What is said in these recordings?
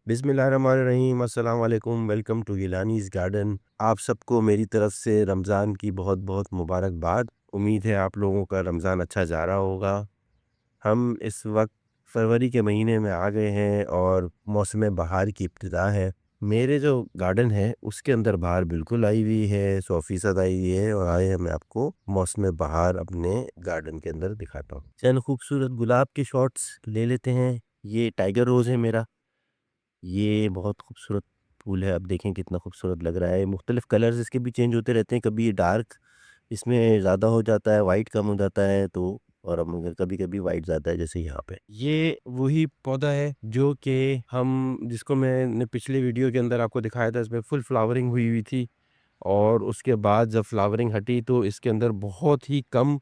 बिस्मिल्लाहिर्रहमानिर्रहीम, अस्सलाम वालेकुम। Welcome to Gilani's garden. आप सबको मेरी तरफ से रमज़ान की बहुत बहुत मुबारकबाद। उम्मीद है आप लोगों का रमज़ान अच्छा जा रहा होगा। हम इस वक्त फरवरी के महीने में आ गए हैं और मौसम बहार की इब्तिदा है। मेरे जो गार्डन है उसके अंदर बहार बिल्कुल आई हुई है, 100% आई हुई है और आए मैं आपको मौसम बहार अपने गार्डन के अंदर दिखाता हूँ। चंद खूबसूरत गुलाब के शॉट्स ले लेते हैं। ये टाइगर रोज़ है मेरा। ये बहुत खूबसूरत फूल है, अब देखें कितना खूबसूरत लग रहा है। मुख्तलिफ़ कलर्स इसके भी चेंज होते रहते हैं, कभी ये डार्क इसमें ज़्यादा हो जाता है, वाइट कम हो जाता है तो, और अब मगर कभी-कभी वाइट ज़्यादा है जैसे यहाँ पे। ये वही पौधा है जो कि हम जिसको मैंने पिछले वीडियो के अंदर आपको दिखाया था, इसमें फुल फ्लावरिंग हुई हुई थी और उसके बाद जब फ्लावरिंग हटी तो इसके अंदर बहुत ही कम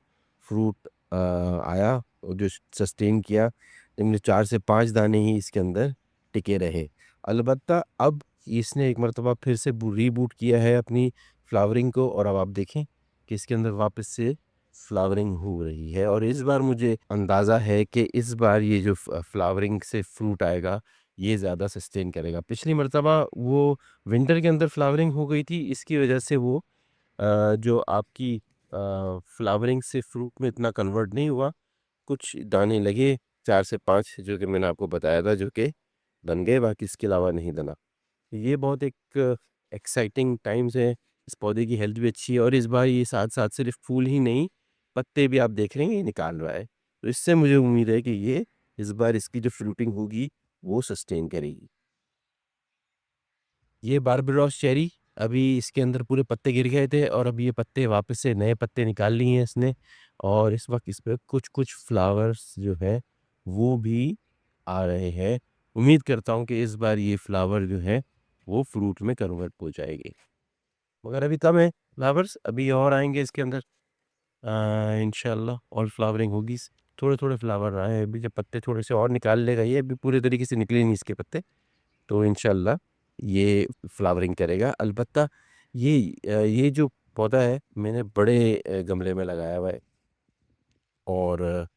फ्रूट आया और जो सस्टेन किया, इनमें 4 से 5 दाने ही इसके अंदर टिके रहे। अलबत्ता अब इसने एक मर्तबा फिर से रीबूट किया है अपनी फ्लावरिंग को और अब आप देखें कि इसके अंदर वापस से फ्लावरिंग हो रही है और इस बार मुझे अंदाज़ा है कि इस बार ये जो फ्लावरिंग से फ्रूट आएगा, ये ज़्यादा सस्टेन करेगा। पिछली मर्तबा वो विंटर के अंदर फ्लावरिंग हो गई थी, इसकी वजह से वो जो आपकी फ्लावरिंग से फ्रूट में इतना कन्वर्ट नहीं हुआ। कुछ दाने लगे 4 से 5 जो कि मैंने आपको बताया था, जो कि बन गए, बाकी इसके अलावा नहीं बना। ये बहुत एक एक्साइटिंग टाइम्स है। इस पौधे की हेल्थ भी अच्छी है और इस बार ये साथ-साथ सिर्फ फूल ही नहीं, पत्ते भी आप देख रहे हैं ये निकाल रहा है। तो इससे मुझे उम्मीद है कि ये इस बार इसकी जो फ्रूटिंग होगी, वो सस्टेन करेगी। ये बारबेरोस चेरी, अभी इसके अंदर पूरे पत्ते गिर गए थे और अब ये पत्ते वापस से नए पत्ते निकाल लिए हैं इसने और इस वक़्त इस पे कुछ-कुछ फ्लावर्स जो है, वो भी आ रहे हैं। उम्मीद करता हूँ कि इस बार ये फ्लावर जो है, वो फ्रूट में कन्वर्ट हो जाएँगे। मगर अभी कम है फ्लावर्स, अभी और आएँगे इसके अंदर इंशाअल्लाह और फ्लावरिंग होगी। थोड़े-थोड़े फ्लावर आए हैं, अभी जब पत्ते थोड़े से और निकाल लेगा ये, अभी पूरे तरीके से निकले नहीं इसके पत्ते। तो इंशाअल्लाह ये फ्लावरिंग करेगा। अलबत्ता ये जो पौधा है मैंने बड़े गमले में लगाया हुआ है और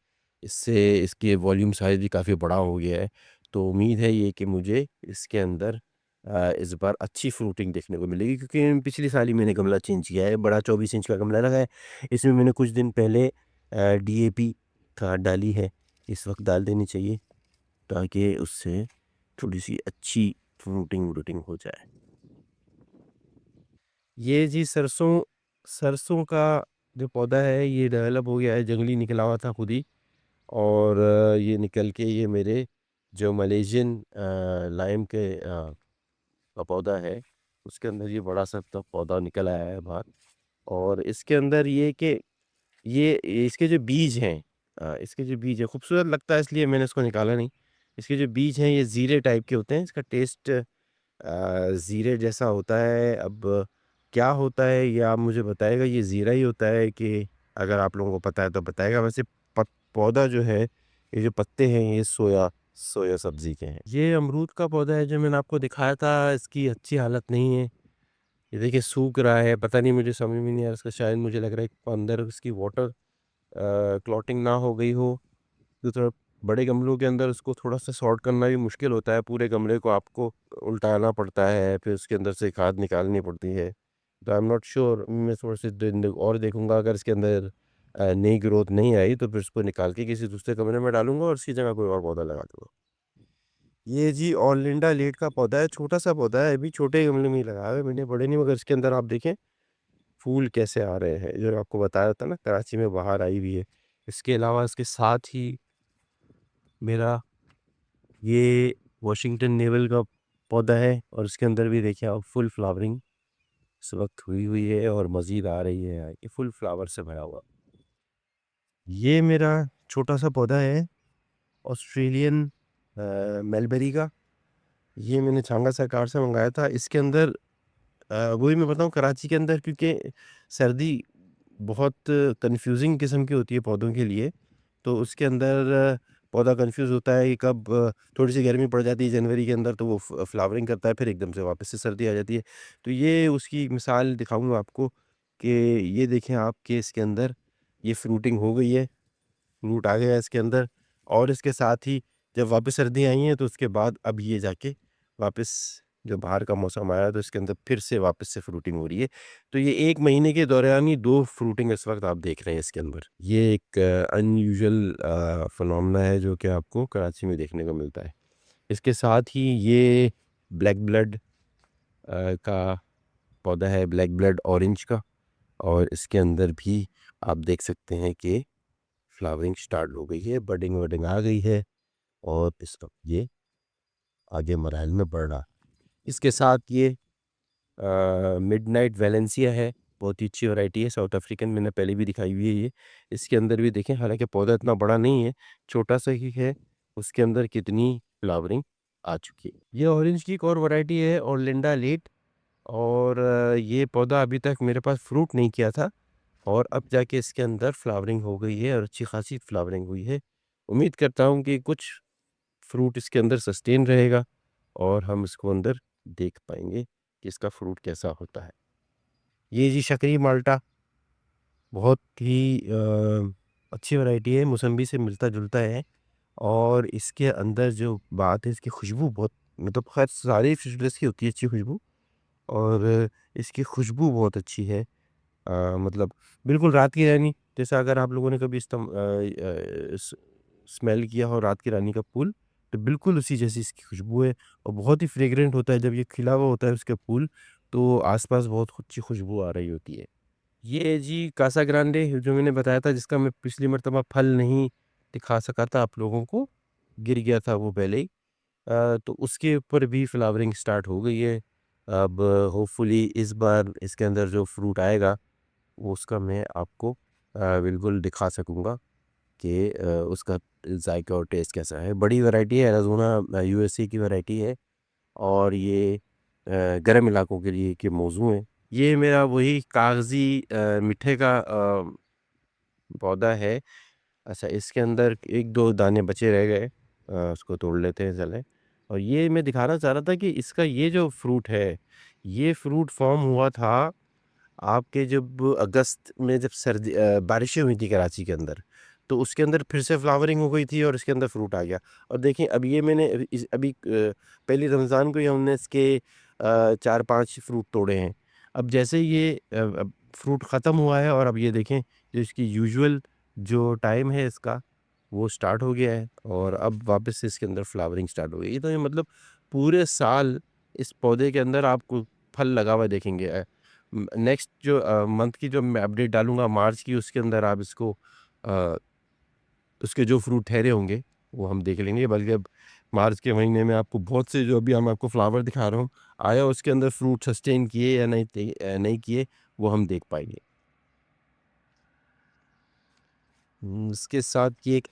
इससे इसके वॉल्यूम साइज़ भी काफ़ी बड़ा हो गया है। तो उम्मीद है ये कि मुझे इसके अंदर इस बार अच्छी फ्रूटिंग देखने को मिलेगी क्योंकि पिछले साल ही मैंने गमला चेंज किया है, बड़ा 24 इंच का गमला लगा है। इसमें मैंने कुछ दिन पहले डीएपी खाद डाली है, इस वक़्त डाल देनी चाहिए ताकि उससे थोड़ी-सी अच्छी फ्रूटिंग-व्रूटिंग हो जाए। ये जी सरसों सरसों का जो पौधा है ये डेवलप हो गया है, जंगली निकला हुआ था खुद ही और ये निकल के ये मेरे जो मलेशियन लाइम के का पौधा है, उसके अंदर ये बड़ा-सा तब पौधा निकल आया है बाहर और इसके अंदर ये कि ये इसके जो बीज हैं इसके जो बीज हैं खूबसूरत लगता है इसलिए मैंने इसको निकाला नहीं। इसके जो बीज हैं ये ज़ीरे टाइप के होते हैं, इसका टेस्ट ज़ीरे जैसा होता है। अब क्या होता है ये आप मुझे बताइएगा, ये ज़ीरा ही होता है कि अगर आप लोगों को पता है तो बताइएगा। वैसे पौधा जो है, ये जो पत्ते हैं ये सोया सोया सब्ज़ी के हैं। ये अमरूद का पौधा है जो मैंने आपको दिखाया था, इसकी अच्छी हालत नहीं है। ये देखिए सूख रहा है, पता नहीं मुझे समझ में नहीं आ रहा इसका, शायद मुझे लग रहा है कि अंदर उसकी वाटर क्लॉटिंग ना हो गई हो। तो थोड़ा बड़े गमलों के अंदर उसको थोड़ा-सा सॉर्ट करना भी मुश्किल होता है, पूरे गमले को आपको उल्टाना पड़ता है, फिर उसके अंदर से खाद निकालनी पड़ती है। तो आई एम नॉट श्योर, मैं थोड़े से दिन और देखूँगा, अगर इसके अंदर नई ग्रोथ नहीं आई तो फिर उसको निकाल के किसी दूसरे कमरे में डालूँगा और उसकी जगह कोई और पौधा लगा दूँगा। ये जी ओलिंडा लेड का पौधा है, छोटा-सा पौधा है, अभी छोटे गमले में ही लगाया है मैंने, बड़े नहीं, मगर इसके अंदर आप देखें फूल कैसे आ रहे हैं, जो आपको बताया था ना कराची में बाहर आई हुई है। इसके अलावा इसके साथ ही मेरा ये वॉशिंगटन नेवल का पौधा है और इसके अंदर भी देखिए आप फुल फ्लावरिंग इस वक़्त हुई हुई है और मज़ीद आ रही है। ये फुल फ्लावर से भरा हुआ। ये मेरा छोटा-सा पौधा है ऑस्ट्रेलियन मलबेरी का। ये मैंने छांगा सरकार से मँगाया था। इसके अंदर वही मैं बताऊँ कराची के अंदर, क्योंकि सर्दी बहुत कन्फ्यूज़िंग किस्म की होती है पौधों के लिए, तो उसके अंदर पौधा कन्फ्यूज़ होता है कि कब थोड़ी-सी गर्मी पड़ जाती है जनवरी के अंदर तो वो फ्लावरिंग करता है, फिर एकदम से वापस से सर्दी आ जाती है। तो ये उसकी मिसाल दिखाऊँगा आपको कि ये देखें आप कि इसके अंदर ये फ्रूटिंग हो गई है, फ्रूट आ गया है इसके अंदर और इसके साथ ही जब वापस सर्दी आई है तो उसके बाद अब ये जाके वापस जो बाहर का मौसम आया तो इसके अंदर फिर से वापस से फ्रूटिंग हो रही है। तो ये 1 महीने के दौरान ही 2 फ्रूटिंग इस वक़्त आप देख रहे हैं इसके अंदर। ये एक अनयूजुअल फिनोमेना है जो कि आपको कराची में देखने को मिलता है। इसके साथ ही ये ब्लैक ब्लड का पौधा है, ब्लैक ब्लड ऑरेंज का, और इसके अंदर भी आप देख सकते हैं कि फ्लावरिंग स्टार्ट हो गई है, बडिंग वडिंग आ गई है और इस वक़्त ये आगे मराइल में बढ़ रहा है। इसके साथ ये मिडनाइट वैलेंसिया है, बहुत ही अच्छी वैरायटी है, साउथ अफ्रीकन, मैंने पहले भी दिखाई हुई है ये। इसके अंदर भी देखें, हालाँकि पौधा इतना बड़ा नहीं है, छोटा-सा ही है, उसके अंदर कितनी फ्लावरिंग आ चुकी है। ये ऑरेंज की एक और वैरायटी है, ओर्लिंडा लेट, और ये पौधा अभी तक मेरे पास फ्रूट नहीं किया था और अब जाके इसके अंदर फ्लावरिंग हो गई है और अच्छी खासी फ्लावरिंग हुई है। उम्मीद करता हूँ कि कुछ फ्रूट इसके अंदर सस्टेन रहेगा और हम इसको अंदर देख पाएँगे कि इसका फ्रूट कैसा होता है। ये जी शकरी माल्टा बहुत ही अच्छी वैरायटी है, मौसम्बी से मिलता-जुलता है और इसके अंदर जो बात है, इसकी खुशबू बहुत, मतलब ख़ैर सारी सिट्रस की होती है अच्छी खुशबू, और इसकी खुशबू बहुत अच्छी है। मतलब बिल्कुल रात की रानी, जैसा अगर आप लोगों ने कभी स्मेल किया हो रात की रानी का फूल, तो बिल्कुल उसी जैसी इसकी खुशबू है और बहुत ही फ्रेग्रेंट होता है जब ये खिला हुआ होता है उसका फूल, तो आसपास बहुत अच्छी खुशबू आ रही होती है। ये जी कासा ग्रांडे जो मैंने बताया था, जिसका मैं पिछली मर्तबा फल नहीं दिखा सका था आप लोगों को, गिर गया था वो पहले ही। तो उसके ऊपर भी फ्लावरिंग स्टार्ट हो गई है। अब होपफुली इस बार इसके अंदर जो फ्रूट आएगा वो उसका मैं आपको बिल्कुल दिखा सकूँगा कि उसका जायका और टेस्ट कैसा है। बड़ी वैरायटी है, एरिज़ोना यूएसए की वैरायटी है और ये गर्म इलाकों के लिए के मौज़ू हैं। ये मेरा वही कागज़ी मिट्ठे का पौधा है। अच्छा, इसके अंदर 1-2 दाने बचे रह गए, उसको तोड़ लेते हैं चलें। और ये मैं दिखाना चाह रहा था कि इसका ये जो फ्रूट है, ये फ्रूट फ़ॉर्म हुआ था आपके जब अगस्त में जब बारिशें हुई थी कराची के अंदर, तो उसके अंदर फिर से फ्लावरिंग हो गई थी और इसके अंदर फ्रूट आ गया। और देखिए अब ये मैंने अभी पहली रमज़ान को ही हमने इसके 4-5 फ्रूट तोड़े हैं। अब जैसे ये अब फ्रूट ख़त्म हुआ है और अब ये देखें, जो इसकी यूजुअल जो टाइम है इसका, वो स्टार्ट हो गया है और अब वापस से इसके अंदर फ्लावरिंग स्टार्ट हो गई। तो ये मतलब पूरे साल इस पौधे के अंदर आपको फल लगा हुआ देखेंगे। नेक्स्ट जो मंथ की जो मैं अपडेट डालूँगा मार्च की, उसके अंदर आप इसको अ, उसके जो फ्रूट ठहरे होंगे वो हम देख लेंगे। बल्कि अब मार्च के महीने में आपको बहुत से जो अभी हम आपको फ्लावर दिखा रहा हूँ, आया उसके अंदर फ्रूट सस्टेन किए या नहीं किए, वो हम देख पाएँगे। इसके साथ ये एक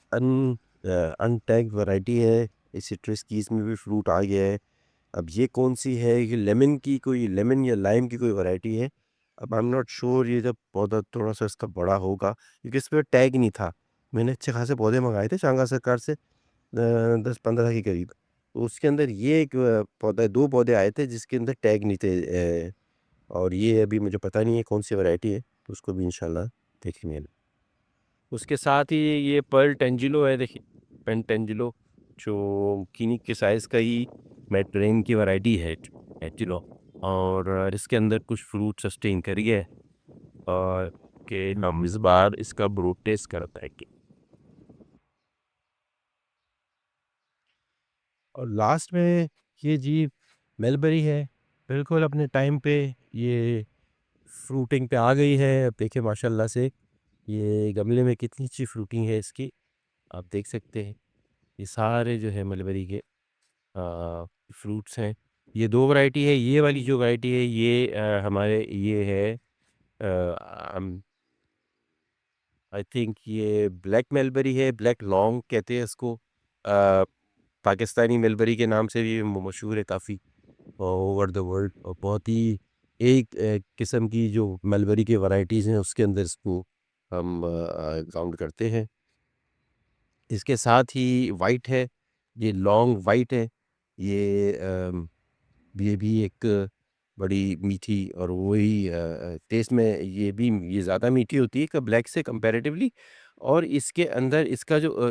अनटैग्ड वैरायटी है, इस सिट्रस की, इसमें भी फ्रूट आ गया है। अब ये कौन-सी है, ये लेमन या लाइम की कोई वैरायटी है। अब आई एम नॉट श्योर, ये जब पौधा थोड़ा-सा इसका बड़ा होगा, क्योंकि इस पे टैग नहीं था। मैंने अच्छे खासे पौधे मँगाए थे शांघा सरकार से 10-15 के करीब। तो उसके अंदर ये एक पौधा, 2 पौधे आए थे जिसके अंदर टैग नहीं थे, और ये अभी मुझे पता नहीं है कौन-सी वैरायटी है, तो उसको भी इंशाल्लाह देखेंगे। उसके साथ ही ये पर्ल टेंजिलो है, देखिए पेन टेंजिलो, जो कीनी के साइज़ का ही मैडरेन की वैरायटी है टेंजिलो, और इसके अंदर कुछ फ्रूट सस्टेन करिए और कि हम इस बार इसका फ्रूट टेस्ट कर पाएँगे। और लास्ट में ये जी मलबरी है, बिल्कुल अपने टाइम पे ये फ्रूटिंग पे आ गई है। अब देखिए माशाल्लाह से ये गमले में कितनी अच्छी फ्रूटिंग है इसकी, आप देख सकते हैं। ये सारे जो है मलबरी के फ्रूट्स हैं। ये 2 वैरायटी है, ये वाली जो वैरायटी है ये हमारे ये है, आई थिंक ये ब्लैक मलबरी है, ब्लैक लॉन्ग कहते हैं इसको। पाकिस्तानी मलबरी के नाम से भी मशहूर है काफ़ी ओवर द वर्ल्ड, और बहुत ही एक किस्म की जो मलबरी की वैराइटीज़ हैं उसके अंदर इसको हम काउंट करते हैं। इसके साथ ही वाइट है, ये लॉन्ग वाइट है, ये ये भी एक बड़ी मीठी, और वही टेस्ट में ये ज़्यादा मीठी होती है ब्लैक से कंपैरेटिवली। और इसके अंदर इसका जो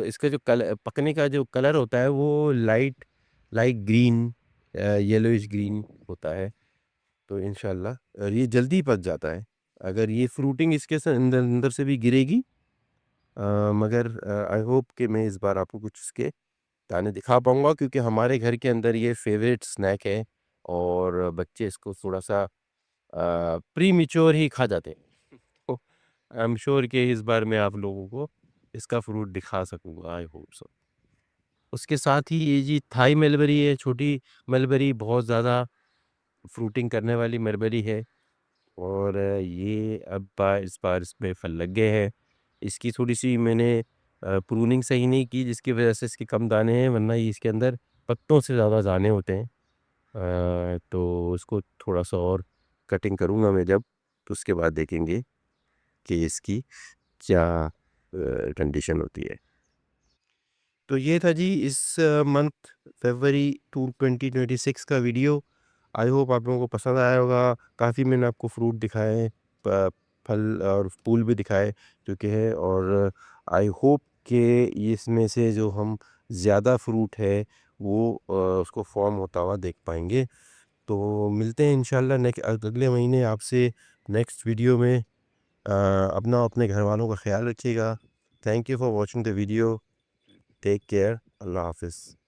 पकने का जो कलर होता है वो light light green yellowish green होता है। तो इंशाल्लाह ये जल्दी पक जाता है। अगर ये फ्रूटिंग इसके अंदर अंदर से भी गिरेगी, मगर आई होप कि मैं इस बार आपको कुछ इसके दाने दिखा पाऊँगा, क्योंकि हमारे घर के अंदर ये फ़ेवरेट स्नैक है और बच्चे इसको थोड़ा-सा प्रीमैच्योर ही खा जाते हैं। तो आई एम श्योर कि इस बार मैं आप लोगों को इसका फ्रूट दिखा सकूँगा, आई होप सो। उसके साथ ही ये जी थाई मलबेरी है, छोटी मलबेरी, बहुत ज़्यादा फ्रूटिंग करने वाली मलबेरी है। और ये अब इस बार इसमें फल लग गए हैं। इसकी थोड़ी-सी मैंने प्रूनिंग सही नहीं की, जिसकी वजह से इसके कम दाने हैं, वरना ये इसके अंदर पत्तों से ज़्यादा दाने होते हैं। तो उसको थोड़ा-सा और कटिंग करूँगा मैं जब, तो उसके बाद देखेंगे कि इसकी क्या कंडीशन होती है। तो ये था जी इस मंथ फरवरी 2026 का वीडियो। आई होप आप लोगों को पसंद आया होगा। काफ़ी मैंने आपको फ्रूट दिखाए, फल और फूल भी दिखाए चुके हैं, और आई होप कि इसमें से जो हम ज़्यादा फ्रूट है वो उसको फॉर्म होता हुआ देख पाएंगे। तो मिलते हैं इंशाल्लाह अगले महीने आपसे नेक्स्ट वीडियो में। अपना अपने घर वालों का ख्याल रखिएगा। Thank you for watching the video. Take care. अल्लाह हाफिज़।